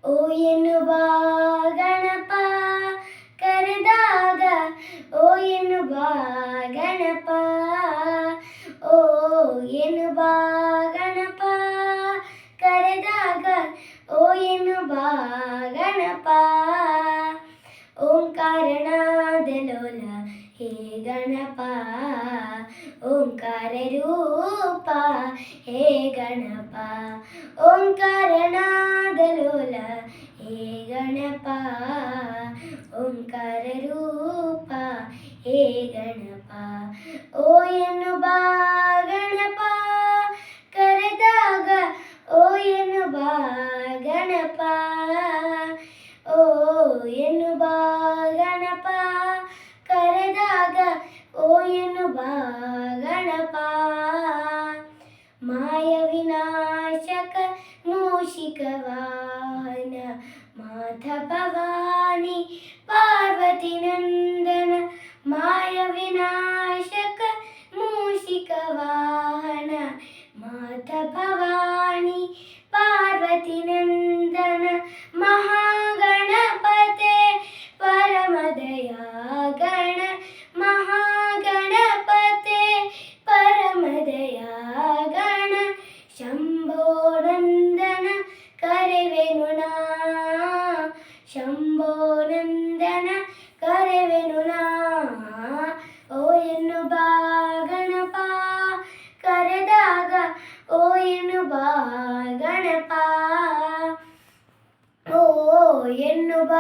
ಓ ಎನ್ನುವ ಗಣಪ ಕರೆದಾಗ ಓ ಎನ್ನುವ ಗಣಪ ಓ ಎನ್ನುವ ಗಣಪ ಕರೆದಾಗ ಓ ಎನ್ನುವ ಗಣಪ ಓಂಕಾರನಾದ ಲೋಲ ಹೇ ಗಣಪ ಓಂಕಾರ ರೂಪ ಹೇ ಗಣಪ ಓಂಕಾರನಾದ ಲೋಲ ಹೇ ಗಣಪ ಓಂಕಾರ ರೂಪ ಹೇ ಗಣಪ ಓ ಎನ್ನುವ ಗಣಪ ಕರೆದಾಗ ಓ ಎನ್ನುವ ಗಣಪ ಓ ಎನ್ನುವ ಗಣಪ ಕರೆದಾಗ ಓ ಎನ್ನುವ ಗಣಪ ಮಾಯ ವಿನಾಶಕ ಮೂಷಿಕ ವಾಹನ ಮಾತ ಭವಾನಿ ಪಾರ್ವತಿ ನಂದನ ಮಾಯ ವಿನಾಶಕ ಮೂಷಿಕ ವಾಹನ ಮಾತ ಭವಾನಿ ಪಾರ್ವತಿ ನಂದನ ಮಹಾಗಣಪತೆ ಪರಮದಯಾ ಗಣ ಮಹಾಗಣಪತೆ ಪರಮದಯಾ ಗಣ ಶಂಭೋ ನಂದನ ಕರೆವೆನು ನಾ ಶಂಭೋ ನಂದನ ಕರೆವೆನು ನಾ ಓ ಎನ್ನುವ ಗಣಪ ಕರೆದಾಗ ಓ ಎನ್ನುವ ಗಣಪ ಓ ಎನ್ನುವ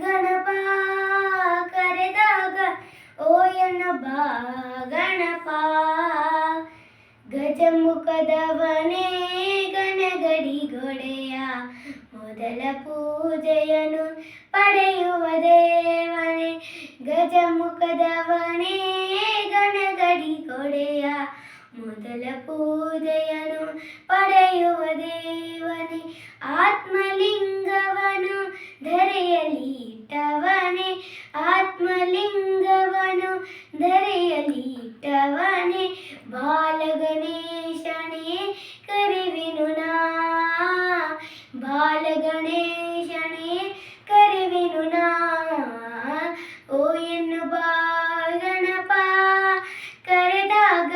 ಗಣಪ ಕರೆದಾಗ ಓ ಎನ್ನುವ ಗಣಪ ಗಜಮುಖದವನೇ ಗಣಗಡಿಗೊಡೆಯ ಮೊದಲ ಪೂಜೆಯನ್ನು ಪಡೆಯುವ ದೇವನೇ ಗಜಮುಖದವನೇ ಗಣಗಡಿಗೊಡೆಯ ಮೊದಲ ಪೂಜೆಯನ್ನು ಪಡೆಯುವ ದೇವನೇ ಆತ್ಮಲಿಂಗವನು ಧರೆಯಲ್ಲಿ ಇಟ್ಟವನೇ ಆತ್ಮಲಿಂಗವನು ಧರೆಯಲ್ಲಿ ಇಟ್ಟವನೇ ಬಾಲಗಣೇಶನೇ ಕರೆವೆನು ನಾ ಬಾಲಗಣೇಶನೇ ಕರೆವೆನು ನಾ ಓ ಎನ್ನುವ ಗಣಪ ಕರೆದಾಗ